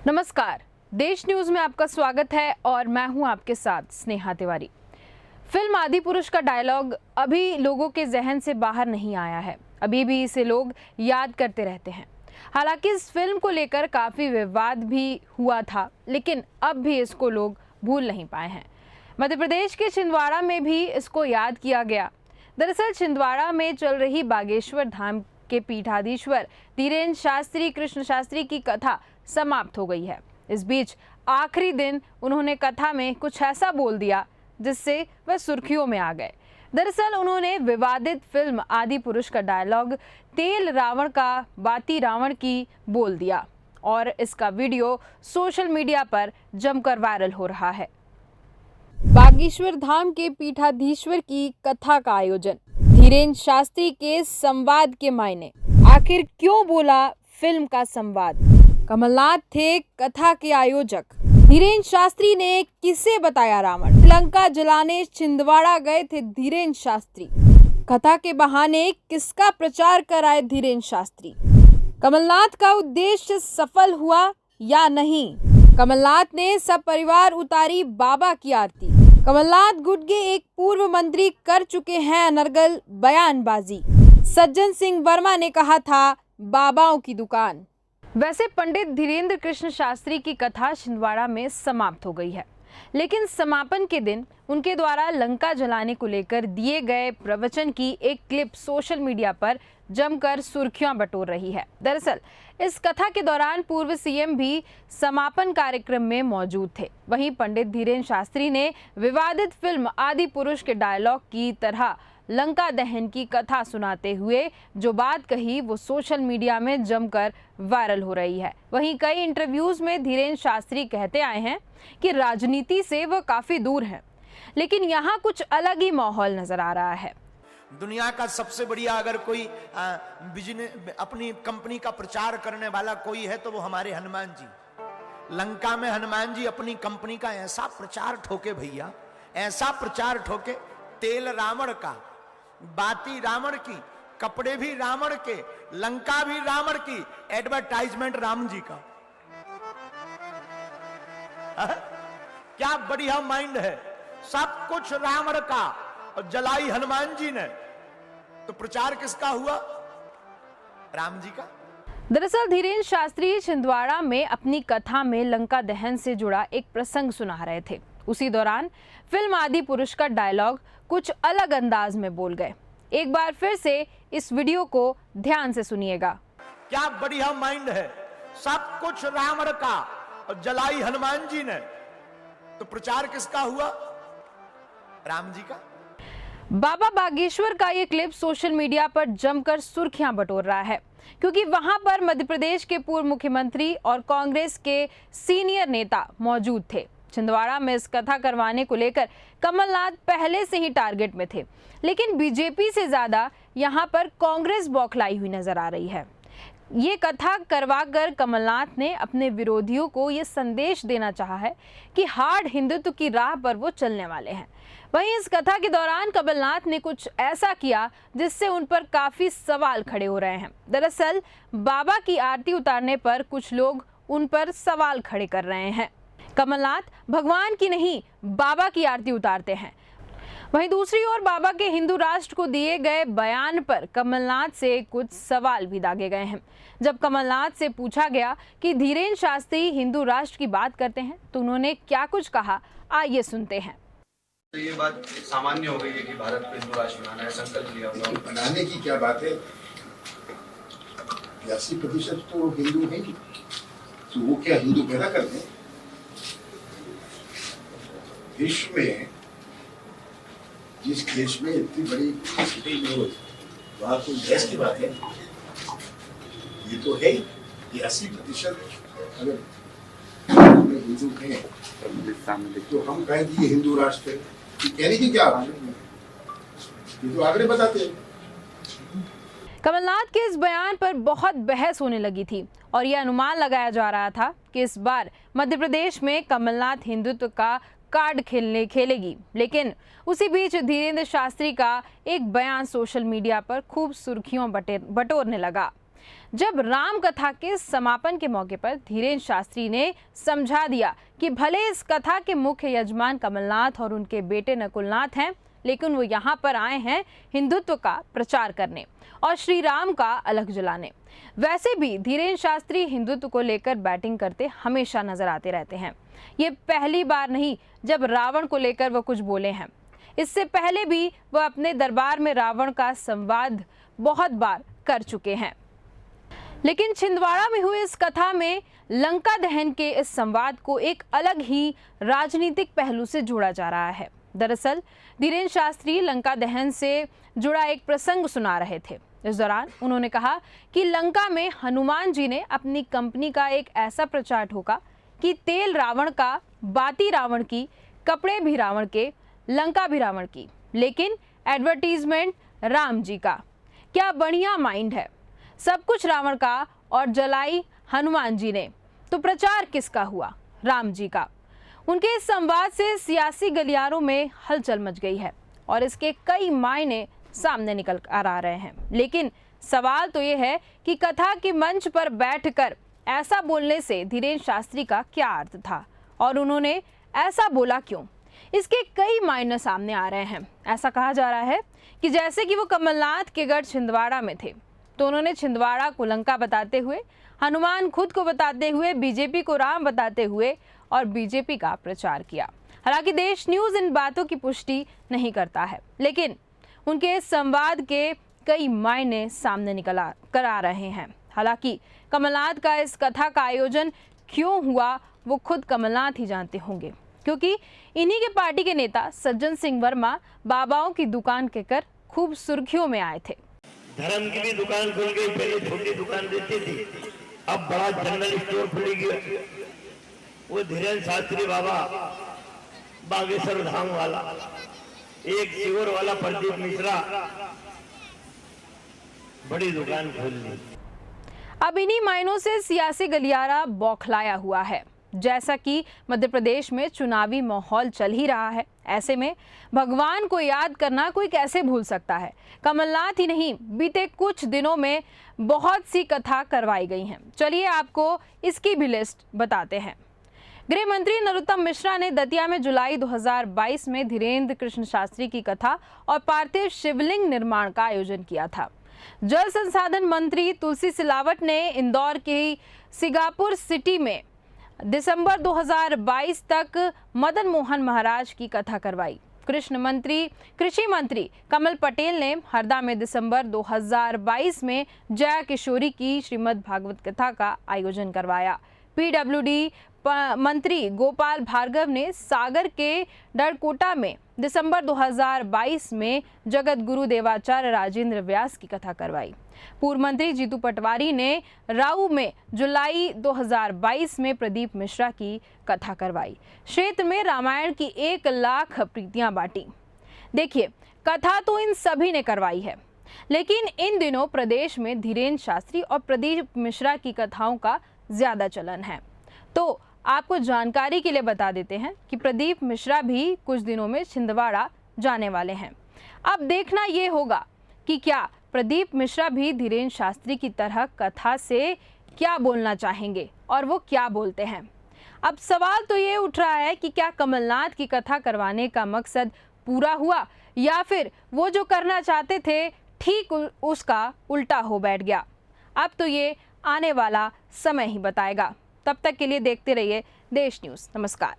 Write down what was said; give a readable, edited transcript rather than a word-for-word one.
नमस्कार, देश न्यूज में आपका स्वागत है और मैं हूं आपके साथ स्नेहा तिवारी। फिल्म आदिपुरुष का डायलॉग अभी लोगों के जहन से बाहर नहीं आया है। अभी भी इसे लोग याद करते रहते हैं। हालांकि इस फिल्म को लेकर काफ़ी विवाद भी हुआ था, लेकिन अब भी इसको लोग भूल नहीं पाए हैं। मध्य प्रदेश के छिंदवाड़ा में भी इसको याद किया गया। दरअसल छिंदवाड़ा में चल रही बागेश्वर धाम के पीठाधीश्वर धीरेन्द्र शास्त्री कृष्ण शास्त्री की कथा समाप्त हो गई है। इस बीच आखिरी दिन उन्होंने कथा में कुछ ऐसा बोल दिया जिससे वह सुर्खियों में आ गए। दरअसल उन्होंने विवादित फिल्म आदिपुरुष का डायलॉग तेल रावण का बाती रावण की बोल दिया और इसका वीडियो सोशल मीडिया पर जमकर वायरल हो रहा है। बागेश्वर धाम के पीठाधीश्वर की कथा का आयोजन, धीरेन्द्र शास्त्री के संवाद के मायने, आखिर क्यों बोला फिल्म का संवाद? कमलनाथ थे कथा के आयोजक। धीरेन्द्र शास्त्री ने किसे बताया रावण? लंका जलाने छिंदवाड़ा गए थे धीरेन्द्र शास्त्री। कथा के बहाने किसका प्रचार कराए धीरेन्द्र शास्त्री? कमलनाथ का उद्देश्य सफल हुआ या नहीं? कमलनाथ ने सब परिवार उतारी बाबा की आरती। कमलनाथ गुट के एक पूर्व मंत्री कर चुके हैं अनर्गल बयानबाजी। सज्जन सिंह वर्मा ने कहा था बाबाओं की दुकान। वैसे पंडित धीरेन्द्र कृष्ण शास्त्री की कथा छिंदवाड़ा में समाप्त हो गई है, लेकिन समापन के दिन उनके द्वारा लंका जलाने को लेकर दिए गए प्रवचन की एक क्लिप सोशल मीडिया पर जमकर सुर्खियां बटोर रही है। दरअसल इस कथा के दौरान पूर्व सीएम भी समापन कार्यक्रम में मौजूद थे। वहीं पंडित धीरेन्द्र शास्त्री ने विवादित फिल्म आदिपुरुष के डायलॉग की तरह लंका दहन की कथा सुनाते हुए जो बात कही वो सोशल मीडिया में जमकर वायरल हो रही है। वहीं कई इंटरव्यूज में धीरेन्द्र शास्त्री कहते आए हैं कि राजनीति से वह काफी दूर हैं, लेकिन यहाँ कुछ अलग ही माहौल नजर आ रहा है। दुनिया का सबसे बढ़िया अगर कोई बिजनेस अपनी कंपनी का प्रचार करने वाला कोई है तो वो हमारे हनुमान जी। लंका में हनुमान जी अपनी कंपनी का ऐसा प्रचार ठोके भैया, ऐसा प्रचार ठोके, तेल रावण का, बाती रावण की, कपड़े भी रावण के, लंका भी रावण की, एडवर्टाइजमेंट राम जी का। क्या बढ़िया माइंड है, सब कुछ रावण का और जलाई हनुमान जी ने, तो प्रचार किसका हुआ? राम जी का। दरअसल धीरेन्द्र शास्त्री छिंदवाड़ा में अपनी कथा में लंका दहन से जुड़ा एक प्रसंग सुना रहे थे। उसी दौरान फिल्म आदिपुरुष का डायलॉग कुछ अलग अंदाज में बोल गए। एक बार फिर से इस वीडियो को ध्यान से सुनिएगा। क्या बढ़िया माइंड है, सब कुछ रावण का और जलाई हनुमान जी ने, तो प्रचार किसका हुआ? राम जी का। बाबा बागेश्वर का ये क्लिप सोशल मीडिया पर जमकर सुर्खियां बटोर रहा है, क्योंकि वहां पर मध्य प्रदेश के पूर्व मुख्यमंत्री और कांग्रेस के सीनियर नेता मौजूद थे। छिंदवाड़ा में इस कथा करवाने को लेकर कमलनाथ पहले से ही टारगेट में थे, लेकिन बीजेपी से ज्यादा यहां पर कांग्रेस बौखलाई हुई नजर आ रही है। ये कथा करवाकर कमलनाथ ने अपने विरोधियों को ये संदेश देना चाहा है कि हार्ड हिंदुत्व की राह पर वो चलने वाले हैं। वहीं इस कथा के दौरान कमलनाथ ने कुछ ऐसा किया जिससे उन पर काफी सवाल खड़े हो रहे हैं। दरअसल बाबा की आरती उतारने पर कुछ लोग उन पर सवाल खड़े कर रहे हैं। कमलनाथ भगवान की नहीं, बाबा की आरती उतारते हैं। वहीं दूसरी ओर बाबा के हिंदू राष्ट्र को दिए गए बयान पर कमलनाथ से कुछ सवाल भी दागे गए हैं। जब कमलनाथ से पूछा गया कि धीरेन्द्र शास्त्री हिंदू राष्ट्र की बात करते हैं तो उन्होंने क्या कुछ कहा, आइए सुनते हैं। तो ये बात सामान्य हो गई है कि भारत को हिंदू राष्ट्र बनाना है, संकल्प लिया हुआ। बनाने की क्या बात है, 80% तो हिंदू है, तो वो क्या हिंदू पैदा करते हैं? विश्व में जिस देश में इतनी बड़ी सिटी नहीं होती, वहाँ कोई देश की बात है? ये तो है कि 80% अगर हिंदू हैं तो हम कहेंगे ये हिंदू राष्ट्र है। कहने की क्या बात है, ये तो आगे बताते हैं। कमलनाथ के इस बयान पर बहुत बहस होने लगी थी और यह अनुमान लगाया जा रहा था कि इस बार मध्य प्रदेश में कमलनाथ हिंदुत्व का कार्ड खेलेगी, लेकिन उसी बीच धीरेन्द्र शास्त्री का एक बयान सोशल मीडिया पर खूब सुर्खियों बटोरने लगा। जब राम कथा के समापन के मौके पर धीरेन्द्र शास्त्री ने समझा दिया कि भले इस कथा के मुख्य यजमान कमलनाथ और उनके बेटे नकुलनाथ हैं, लेकिन वो यहाँ पर आए हैं हिंदुत्व का प्रचार करने और श्री राम का अलग जलाने। वैसे भी धीरेन्द्र शास्त्री हिंदुत्व को लेकर बैटिंग करते हमेशा नजर आते रहते हैं। ये पहली बार नहीं जब रावण को लेकर वो कुछ बोले हैं। इससे पहले भी वह अपने दरबार में रावण का संवाद बहुत बार कर चुके हैं। लेकिन छिंदवाड़ा में हुई इस कथा में लंका दहन के इस संवाद को एक अलग ही राजनीतिक पहलू से जोड़ा जा रहा है। दरअसल धीरेन्द्र शास्त्री लंका दहन से जुड़ा एक प्रसंग सुना रहे थे। इस दौरान उन्होंने कहा कि लंका में हनुमान जी ने अपनी कंपनी का एक ऐसा प्रचार ठोका कि तेल रावण का, बाती रावण की, कपड़े भी रावण के, लंका भी रावण की, लेकिन एडवर्टीजमेंट राम जी का। क्या बढ़िया माइंड है, सब कुछ रावण का और जलाई हनुमान जी ने, तो प्रचार किसका हुआ? राम जी का। उनके इस संवाद से सियासी गलियारों में हलचल मच गई है और इसके कई मायने सामने निकल कर आ रहे हैं। लेकिन सवाल तो ये है कि कथा के मंच पर बैठकर ऐसा बोलने से धीरेन्द्र शास्त्री का क्या अर्थ था और उन्होंने ऐसा बोला क्यों? इसके कई मायने सामने आ रहे हैं। ऐसा कहा जा रहा है कि जैसे कि वो कमलनाथ के गढ़ छिंदवाड़ा में थे तो उन्होंने छिंदवाड़ा को लंका बताते हुए, हनुमान खुद को बताते हुए, बीजेपी को राम बताते हुए और बीजेपी का प्रचार किया। हालांकि देश न्यूज़ इन बातों की पुष्टि नहीं करता है, लेकिन उनके इस संवाद के कई मायने सामने निकल कर आ रहे हैं। हालांकि कमलनाथ का इस कथा का आयोजन क्यों हुआ वो खुद कमलनाथ ही जानते होंगे, क्योंकि इन्हीं के पार्टी के नेता सज्जन सिंह वर्मा बाबाओं की दुकान कहकर खूब सुर्खियों में आए थे। धर्म की भी दुकान खुल गई, पहले छोटी दुकान देती थी, अब बड़ा जनरल स्टोर खुलेगी। वो धीरेन्द्र शास्त्री बाबा बागेश्वर धाम वाला, एक शिवर वाला प्रदीप मिश्रा, बड़ी दुकान खोल ली। अब इन्हीं मायनों से सियासी गलियारा बौखलाया हुआ है। जैसा कि मध्य प्रदेश में चुनावी माहौल चल ही रहा है, ऐसे में भगवान को याद करना कोई कैसे भूल सकता है। कमलनाथ ही नहीं, बीते कुछ दिनों में बहुत सी कथा करवाई गई हैं। चलिए आपको इसकी भी लिस्ट बताते हैं। गृह मंत्री नरोत्तम मिश्रा ने दतिया में जुलाई 2022 में धीरेन्द्र कृष्ण शास्त्री की कथा और पार्थिव शिवलिंग निर्माण का आयोजन किया था। जल संसाधन मंत्री तुलसी सिलावट ने इंदौर की सिंगापुर सिटी में दिसंबर 2022 तक मदन मोहन महाराज की कथा करवाई। कृषि मंत्री कमल पटेल ने हरदा में दिसंबर 2022 में जया किशोरी की श्रीमद् भागवत कथा का आयोजन करवाया। पीडब्ल्यूडी मंत्री गोपाल भार्गव ने सागर के डरकोटा में दिसंबर 2022 में जगत गुरु देवाचार्य राजेंद्र व्यास की कथा करवाई। पूर्व मंत्री जीतू पटवारी ने राऊ में जुलाई 2022 में प्रदीप मिश्रा की कथा करवाई। क्षेत्र में रामायण की 1 लाख प्रीतियां बांटी। देखिए, कथा तो इन सभी ने करवाई है, लेकिन इन दिनों प्रदेश में धीरेन्द्र शास्त्री और प्रदीप मिश्रा की कथाओं का ज्यादा चलन है। तो आपको जानकारी के लिए बता देते हैं कि प्रदीप मिश्रा भी कुछ दिनों में छिंदवाड़ा जाने वाले हैं। अब देखना ये होगा कि क्या प्रदीप मिश्रा भी धीरेन्द्र शास्त्री की तरह कथा से क्या बोलना चाहेंगे और वो क्या बोलते हैं। अब सवाल तो ये उठ रहा है कि क्या कमलनाथ की कथा करवाने का मकसद पूरा हुआ या फिर वो जो करना चाहते थे ठीक उसका उल्टा हो बैठ गया। अब तो ये आने वाला समय ही बताएगा। तब तक के लिए देखते रहिए देश न्यूज़। नमस्कार।